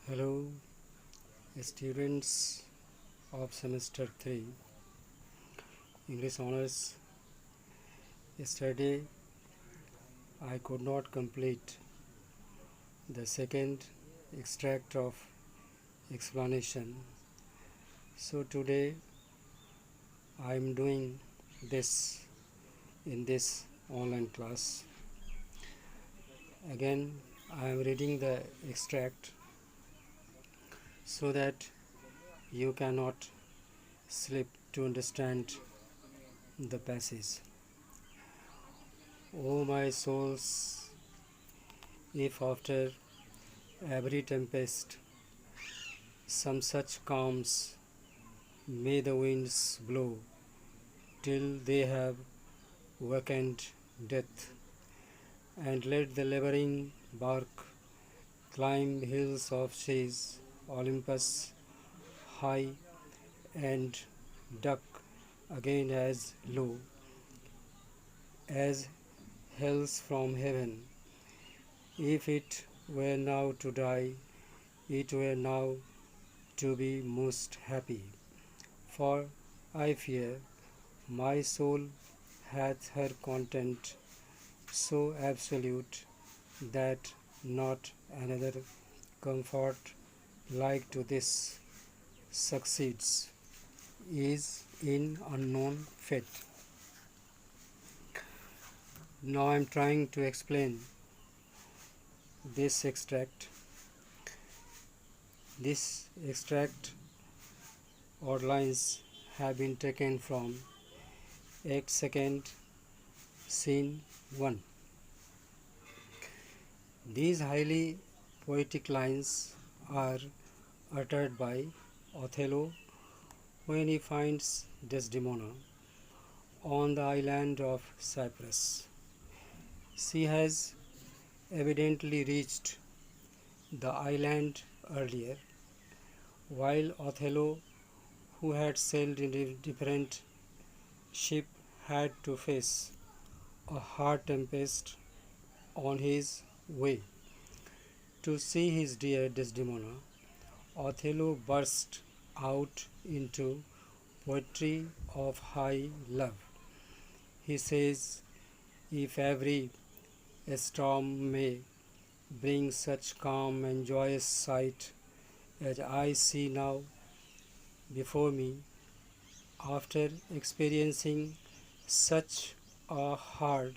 Hello, students of semester 3 English honors. Yesterday I could not complete the second extract of explanation. So today I am doing this in this online class. Again I am reading the extract so that you cannot slip to understand the passage. O my souls, if after every tempest some such calms, may the winds blow till they have wakened death, and let the laboring bark climb hills of seas, Olympus high, and duck again as low as hells from heaven. If it were now to die, it were now to be most happy. For I fear my soul hath her content so absolute that not another comfort like to this succeeds is in unknown fate. Now I am trying to explain this extract. This extract or lines have been taken from Act 2, Scene 1. These highly poetic lines are uttered by Othello when he finds Desdemona on the island of Cyprus. She has evidently reached the island earlier, while Othello, who had sailed in a different ship, had to face a hard tempest on his way. To see his dear Desdemona, Othello burst out into poetry of high love. He says, if every storm may bring such calm and joyous sight as I see now before me, after experiencing such a hard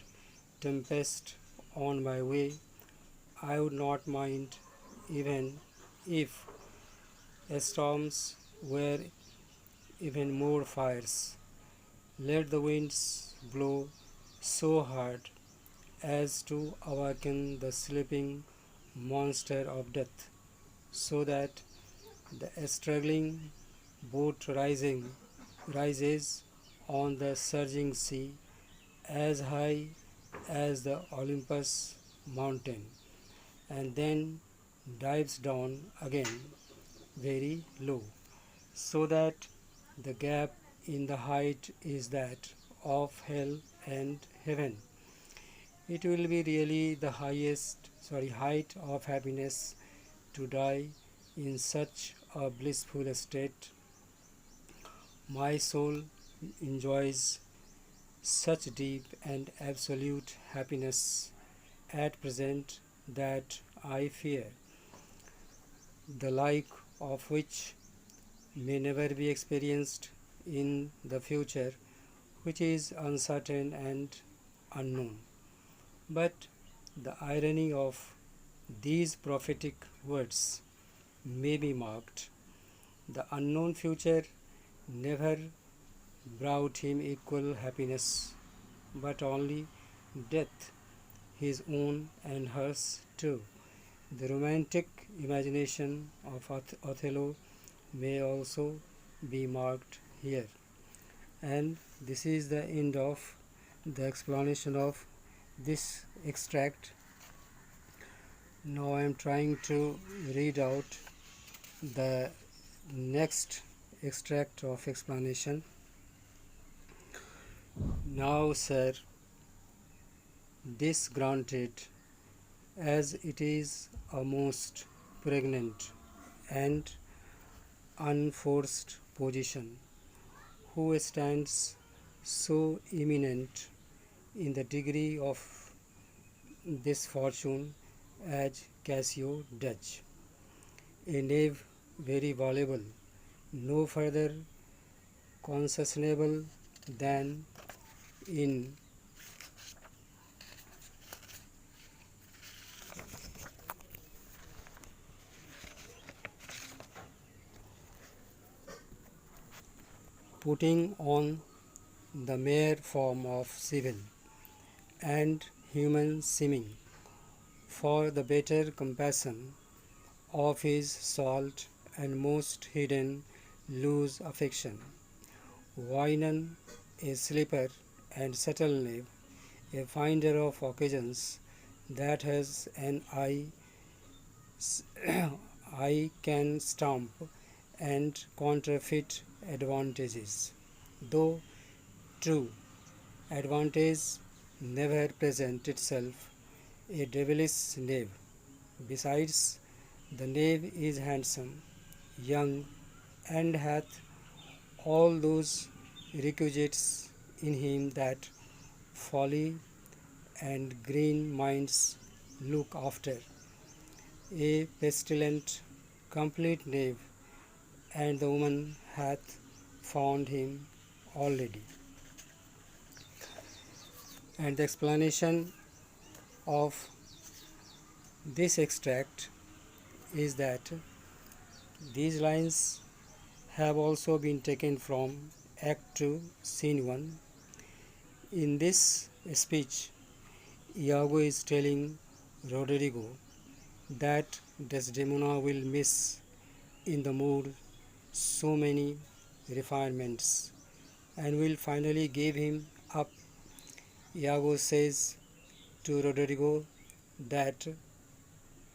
tempest on my way, I would not mind even if storms were even more fierce. Let the winds blow so hard as to awaken the sleeping monster of death, so that the struggling boat rises on the surging sea as high as the Olympus mountain, and then dives down again very low, so that the gap in the height is that of hell and heaven. It will be really the height of happiness to die in such a blissful state. My soul enjoys such deep and absolute happiness at present that I fear the like of which may never be experienced in the future, which is uncertain and unknown. But the irony of these prophetic words may be marked. The unknown future never brought him equal happiness, but only death, his own and hers too. The romantic imagination of Othello may also be marked here. And this is the end of the explanation of this extract. Now I am trying to read out the next extract of explanation. Now, sir, this granted, as it is a most pregnant and unforced position, who stands so eminent in the degree of this fortune as Cassio does. A knave very valuable, no further conscionable than in putting on the mere form of civil and human seeming for the better compassion of his salt and most hidden loose affection. Winan, a sleeper and subtle knave, a finder of occasions that has an eye I can stamp and counterfeit advantages, though true advantage never present itself a devilish knave. Besides, the knave is handsome, young, and hath all those requisites in him that folly and green minds look after. A pestilent, complete knave, and the woman hath found him already. And the explanation of this extract is that these lines have also been taken from Act 2, Scene 1. In this speech, Iago is telling Roderigo that Desdemona will miss in the mood so many refinements and will finally give him up. Iago says to Roderigo that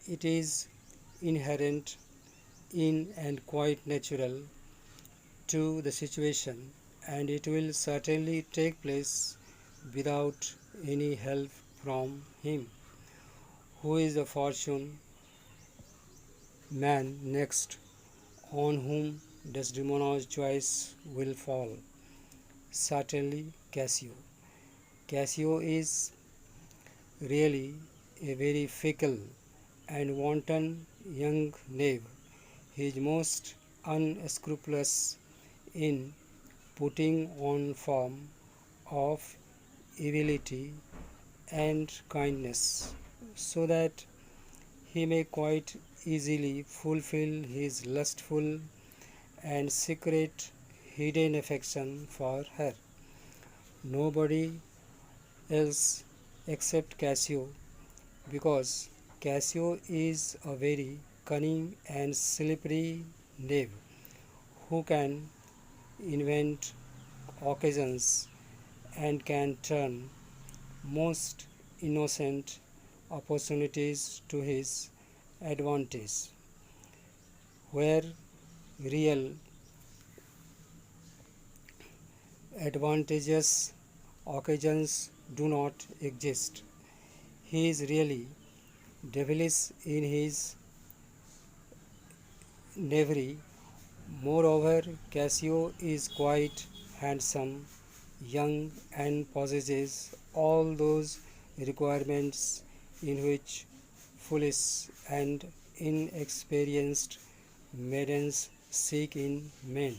it is inherent in and quite natural to the situation, and it will certainly take place without any help from him, who is the fortune man next on whom Desdemona's choice will fall. Certainly Cassio. Cassio is really a very fickle and wanton young knave. He is most unscrupulous in putting on form of evility and kindness, so that he may quite easily fulfill his lustful and secret hidden affection for her. Nobody else except Cassio, because Cassio is a very cunning and slippery knave who can invent occasions and can turn most innocent opportunities to his advantage, where real advantageous occasions do not exist. He is really devilish in his knavery. Moreover, Cassio is quite handsome, young, and possesses all those requirements in which foolish and inexperienced maidens seek in men.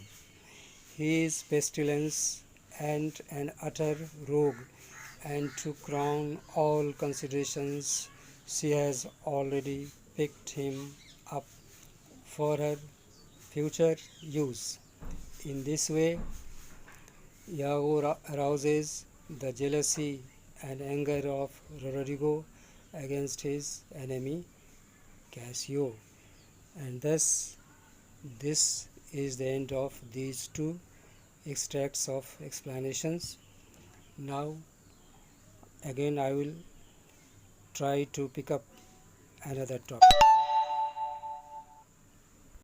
He is pestilence and an utter rogue, and to crown all considerations, she has already picked him up for her future use. In this way, Iago arouses the jealousy and anger of Roderigo against his enemy Cassio. And thus, this is the end of these two extracts of explanations. Now, again, I will try to pick up another topic.